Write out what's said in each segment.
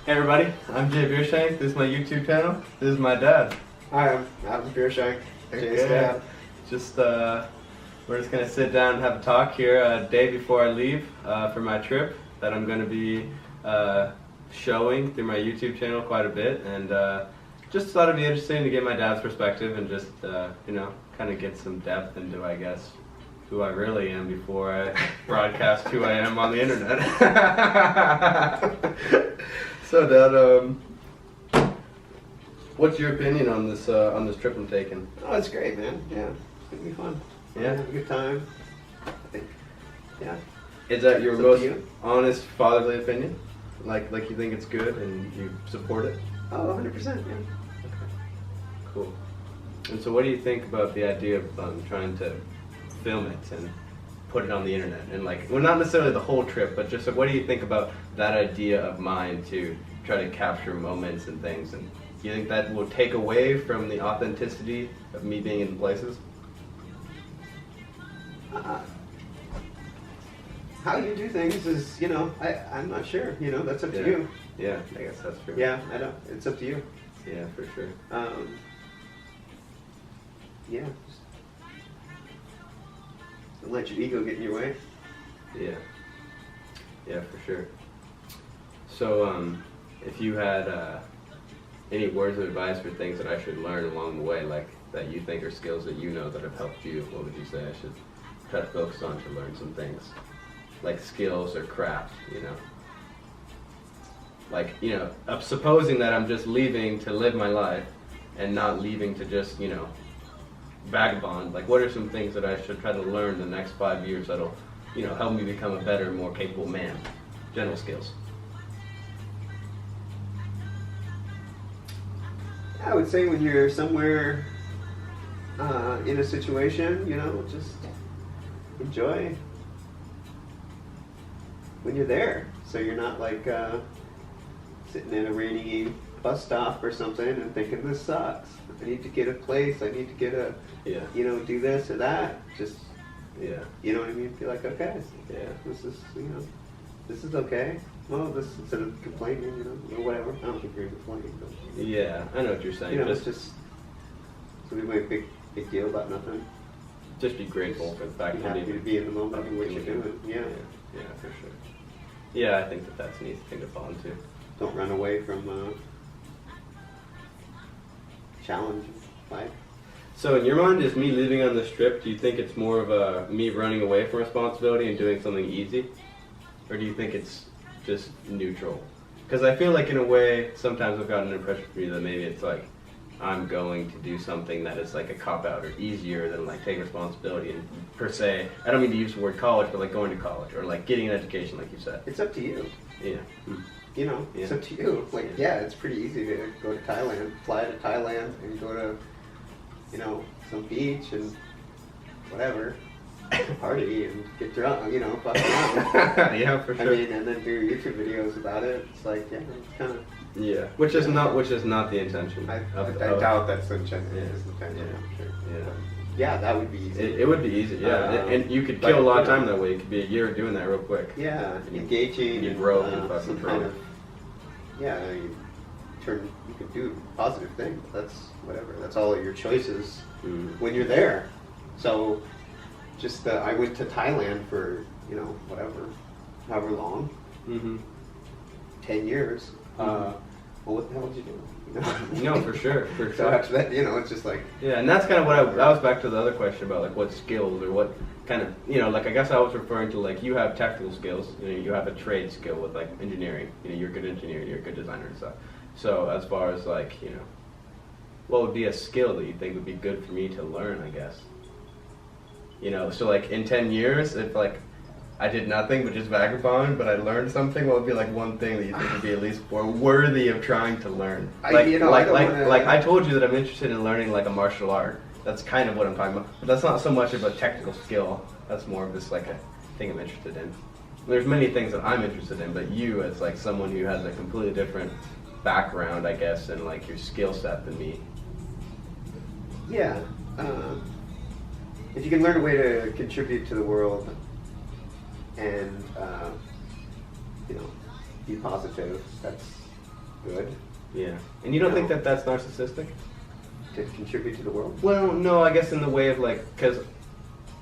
Hey everybody, I'm Jay Beershank. This is my YouTube channel. This is my dad. Hi, I'm Adam Beershank, Jay's Okay. dad. Just we're just gonna sit down and have a talk here a day before I leave for my trip that I'm gonna be showing through my YouTube channel quite a bit, and just thought it'd be interesting to get my dad's perspective and just kind of get some depth into, I guess, who I really am before I broadcast who I am on the internet. So, Dad, what's your opinion on this trip I'm taking? Oh, it's great, man. Yeah, it's gonna be fun. Yeah? Have a good time. I think. Yeah. Is that your It's up to most you. honest fatherly opinion? Like you think it's good and you support it? Oh, 100%. Yeah. Cool. And so what do you think about the idea of trying to film it and put it on the internet? And not necessarily the whole trip, but just what do you think about that idea of mine to try to capture moments and things? And do you think that will take away from the authenticity of me being in places? How you do things is, I'm not sure. That's up to Yeah. you. Yeah, I guess that's true. Yeah, I know. It's up to you. Yeah, for sure. Yeah. Just don't let your ego get in your way. Yeah. Yeah, for sure. So, if you had any words of advice for things that I should learn along the way, like that you think are skills that you know that have helped you, what would you say I should try to focus on to learn some things? Like skills or craft, supposing that I'm just leaving to live my life and not leaving to just, vagabond, what are some things that I should try to learn the next 5 years that'll, help me become a better, more capable man? General skills. I would say when you're somewhere in a situation, just enjoy when you're there. So you're not sitting in a rainy bus stop or something and thinking, this sucks. I need to get a place. I need to get a, do this or that. Just, you know what I mean? Feel like, okay, this is okay. Well, this, instead of complaining, or whatever. I don't think you're complaining. But, Yeah, I know what you're saying. it's just, so we make a big deal about nothing. Just be grateful for the fact Be that happy to be in the moment of what you're doing. Yeah. Yeah, for sure. Yeah, I think that's an easy thing to fall into. Don't run away from challenge life. So in your mind, is me leaving on this trip, do you think it's more of me running away from responsibility and doing something easy? Or do you think it's just neutral? Because I feel like in a way, sometimes I've gotten an impression from you that maybe it's like, I'm going to do something that is like a cop-out or easier than take responsibility and per se, I don't mean to use the word college, but going to college or getting an education like you said. It's up to you. Yeah. It's up to you. It's pretty easy to go to Thailand, fly to Thailand and go to, some beach and whatever, party and get drunk, fuck around. Yeah, for sure. And then do YouTube videos about it. It's it's kind of. Yeah, which is not the intention. I doubt that's the intention. Yeah. Yeah, that would be easy. It would be easy, yeah, and you could kill a lot of time that way. It could be a year doing that real quick. Yeah, engaging. You grow and fucking some kind of. Yeah, you can do positive things. That's whatever. That's all of your choices when you're there. So, just I went to Thailand for however long. 10 years. Well, what the hell did you do? No, for sure. So after that, it's just yeah, and that's kind of what I was back to the other question about what skills or what kind of I guess I was referring to you have technical skills, you have a trade skill with engineering, you're a good engineer, you're a good designer and stuff. So as far as what would be a skill that you think would be good for me to learn, I guess. So in 10 years, if I did nothing but just vagabond, but I learned something, what would be one thing that you think would be at least more worthy of trying to learn? I told you that I'm interested in learning a martial art. That's kind of what I'm talking about. But that's not so much of a technical skill. That's more of just a thing I'm interested in. There's many things that I'm interested in, but you as someone who has a completely different background, I guess, and your skill set than me. Yeah. If you can learn a way to contribute to the world and be positive, good. Yeah. And you don't think that that's narcissistic? To contribute to the world? Well, no, I guess in the way of like, because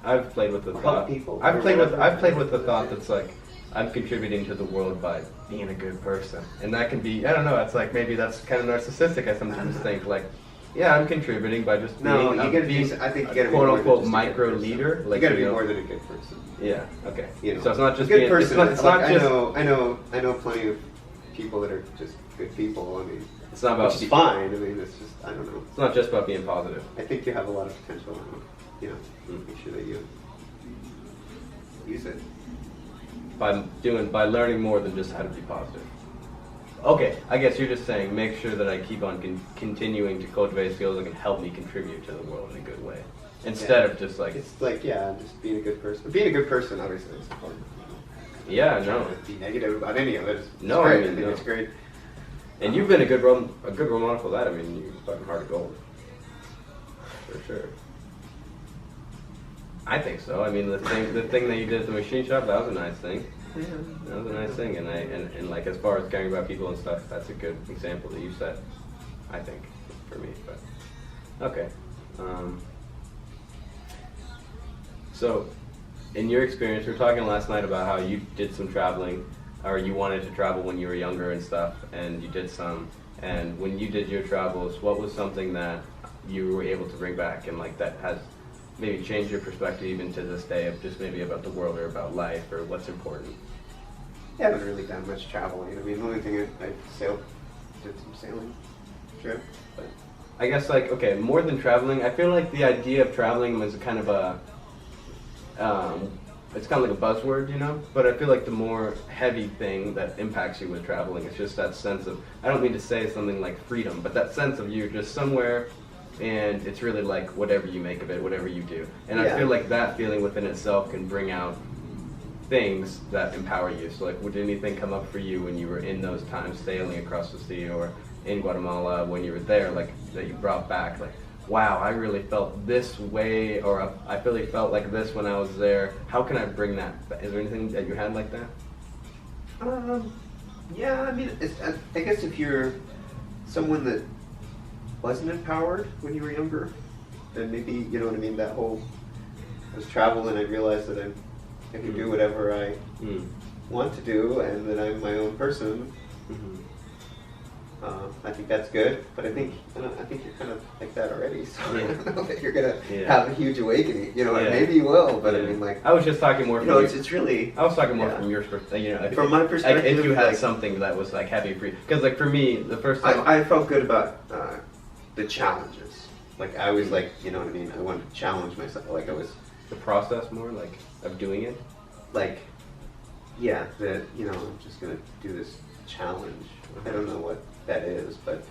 I've played with the thought. People. I've played with the thought that's like, I'm contributing to the world by being a good person, and that can be, I don't know. It's like maybe that's kind of narcissistic. I sometimes think like, yeah, I'm contributing by just being, I think you gotta be quote more than unquote just a micro good person. leader. You Like gotta be more than a good person. Yeah. Okay. You know, So it's not just a good being, person. It's not just. I know plenty of people that are just good people. I mean, It's not about. which is fine. I mean, it's just, I don't know. It's not just about being positive. I think you have a lot of potential. And, you know, make sure that you use it. By learning more than just how to be positive. Okay, I guess you're just saying make sure that I keep on continuing to cultivate skills that can help me contribute to the world in a good way, instead of just like. It's like, yeah, just being a good person. Being a good person, obviously, is important. Yeah, I'm no. not trying to be negative about any of it. It's No, great. I mean, think no. it's great. And you've been a good role model for that. I mean, you're fucking hard of gold. For sure. I think so. I mean, the thing that you did at the machine shop, that was a nice thing. Yeah. That was a nice thing, and like as far as caring about people and stuff, that's a good example that you set. I think for me, but okay. So, in your experience, we were talking last night about how you did some traveling, or you wanted to travel when you were younger and stuff, and you did some. And when you did your travels, what was something that you were able to bring back and like that has maybe changed your perspective even to this day of just maybe about the world or about life or what's important? Yeah, I haven't really done much traveling. I mean, the only thing I sailed, did some sailing trip, but I guess like, okay, more than traveling, I feel like the idea of traveling was kind of a, it's kind of like a buzzword, you know? But I feel like the more heavy thing that impacts you with traveling is just that sense of, I don't mean to say something like freedom, but that sense of you're just somewhere and it's really like whatever you make of it, whatever you do. And I feel like that feeling within itself can bring out things that empower you. So like, would anything come up for you when you were in those times sailing across the sea or in Guatemala when you were there, like that you brought back, like, wow, I really felt this way, or I really felt like this when I was there. How can I bring that back? Is there anything that you had like that? Yeah, I mean, I guess if you're someone that wasn't empowered when you were younger, then maybe, you know what I mean, that whole, I was traveling and I realized that I can do whatever I want to do and that I'm my own person. I think that's good, but I think you're kind of like that already, so I don't know that you're gonna have a huge awakening. You know, maybe you will, but I mean, like, I was just talking more from it's really. I was talking more from your perspective. You know, from my perspective, if you had like, something that was like heavy for you, because like for me, the first time I felt good about the challenges. Like I was like, you know what I mean. I wanted to challenge myself. Like I was the process more like of doing it. Like, yeah, that you know, I'm just gonna do this challenge. I don't know what that is, but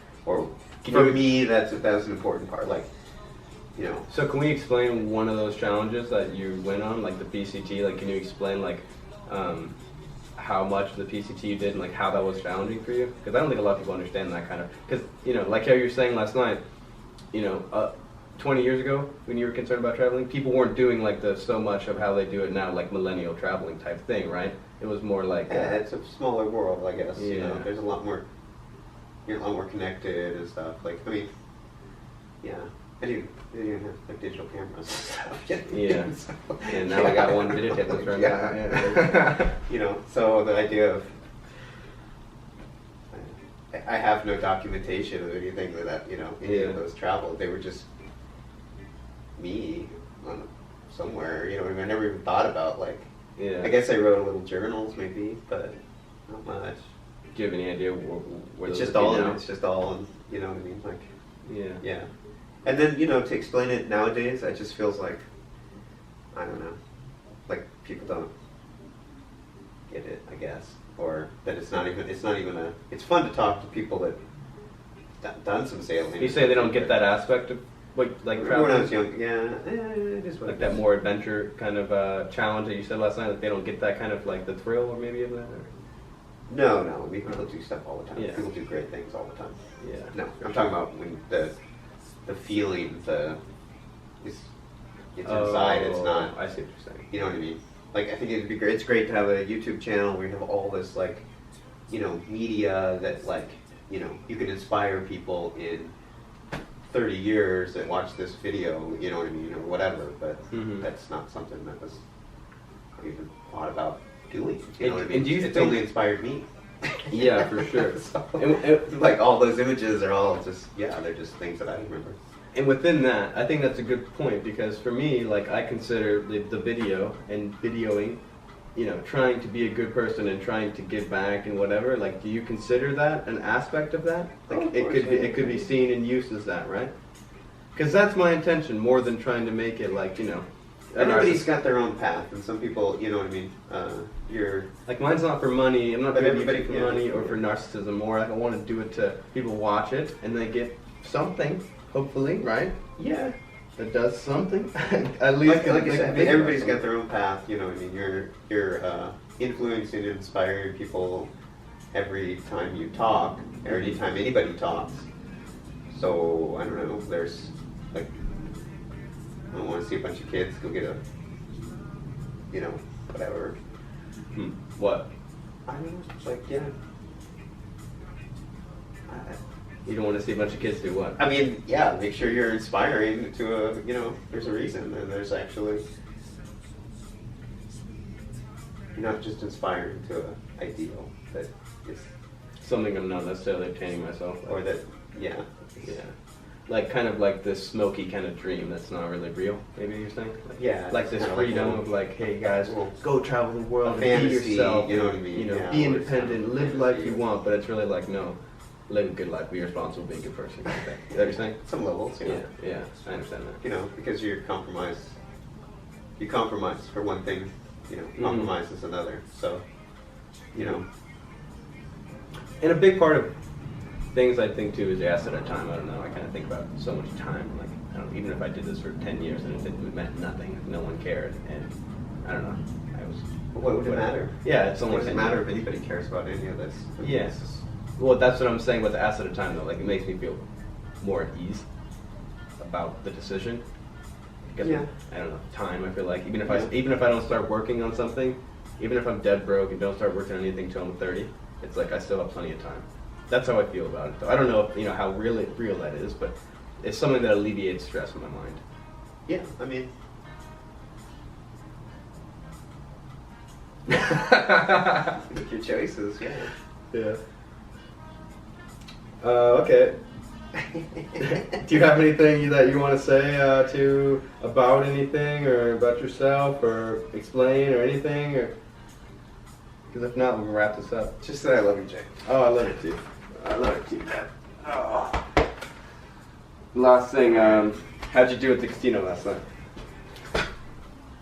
me, that was an important part. Like, you know. So can we explain one of those challenges that you went on, like the PCT? Like, can you explain like how much of the PCT you did and like how that was challenging for you? Because I don't think a lot of people understand that kind of. Because you know, like how you were saying last night, you know, 20 years ago when you were concerned about traveling, people weren't doing like the so much of how they do it now, like millennial traveling type thing, right? It was more like it's a smaller world, I guess. Yeah. You know, there's a lot more. You're a lot more connected and stuff. Like, I mean, yeah. I didn't have like digital cameras and stuff. Yeah. So, and now I got one videotape right now. Yeah. You know, so the idea of I have no documentation of anything that you know any of those travel. They were just me on somewhere. You know, I never even thought about like. Yeah. I guess I wrote little journals maybe, but not much. Do you have any idea where It's those just would be all. now? It's just all. And you know what I mean? Like. Yeah. Yeah. And then, you know, to explain it nowadays, it just feels like, I don't know, like people don't get it, I guess. Or that it's not even it's fun to talk to people that done some sailing. You say they don't get that aspect of like traveling? When I was young, yeah, it is what like it that is. more adventure kind of challenge that you said last night, like they don't get that kind of like the thrill or maybe of that? Or? No, I mean, people do stuff all the time. Yeah. People do great things all the time. Yeah. No, I'm talking about when the feeling, it's inside, it's not. I see what you're saying. You know what I mean? Like, I think it'd be great. It's great to have a YouTube channel where you have all this, like, you know, media that, like, you know, you can inspire people in 30 years that watch this video, you know what I mean, or whatever, but that's not something that was even thought about doing, you know what I mean? And do you it's think, only inspired me. Yeah, for sure. So, and, like all those images are all just, yeah, they're just things that I remember. and within that, I think that's a good point, because for me, like, I consider the video and videoing, you know, trying to be a good person and trying to give back and whatever. Like, do you consider that an aspect of that? Like, it could be seen and used as that, right? Because that's my intention, more than trying to make it like, you know. Everybody's got their own path, and some people, you know what I mean. You're like, mine's not for money. I'm not But doing everybody- it for yeah. money or for narcissism. More like I want to do it to people watch it and they get something, hopefully, right? yeah. That does something. At least, Like I they said, can think everybody's about got their own path. You know what I mean. You're influencing and inspiring people every time you talk, or any time anybody talks. So I don't know. There's like, I don't want to see a bunch of kids go get a, you know, whatever. something. What? I don't know. It's like, yeah. You don't want to see a bunch of kids do what? I mean, yeah, make sure you're inspiring to a, you know, there's a reason, and there's actually, you're not just inspiring to an ideal that is, Something I'm not necessarily obtaining myself. or that, yeah. Yeah. Like, kind of like this smoky kind of dream that's not really real, maybe you're saying? Yeah. Like this kinda like freedom a- of like, hey guys, well, go travel the world and fantasy, be yourself. you know what I mean? You know, Yeah, be or it's independent, kind of live life fantasy. you want, but it's really like, no, live a good life, be responsible, be a good person. Kind of thing. Is that what you're saying? Some levels, you know. Yeah, I understand that. You know, because you compromise for one thing, you know, compromise is another. So, you know, And a big part of things I think too is the asset of time. I don't know. I kind of think about so much time. Like, I don't know, even if I did this for 10 years and it meant nothing, no one cared, and I don't know. I was. what would it matter? Yeah, it's What only does it 10 matter years. if anybody cares about any of this? Yeah. Well, that's what I'm saying with the asset of time, though. Like, it makes me feel more at ease about the decision. Because Yeah. I don't know, time. I feel like even if Yeah. even if I don't start working on something, even if I'm dead broke and don't start working on anything till I'm 30, it's like I still have plenty of time. That's how I feel about it. Though I don't know if, you know, how real that is, but it's something that alleviates stress in my mind. Yeah, I mean, make your choices, yeah. Yeah. Okay. Do you have anything that you want to say about anything or about yourself or explain or anything? Or because if not, we'll wrap this up. Just that I love you, Jay. Oh, I love it too. I love it too, man. Oh. Last thing, how'd you do at the casino last night?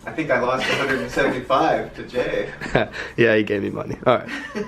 I think I lost 175 to Jay. Yeah, he gave me money. All right.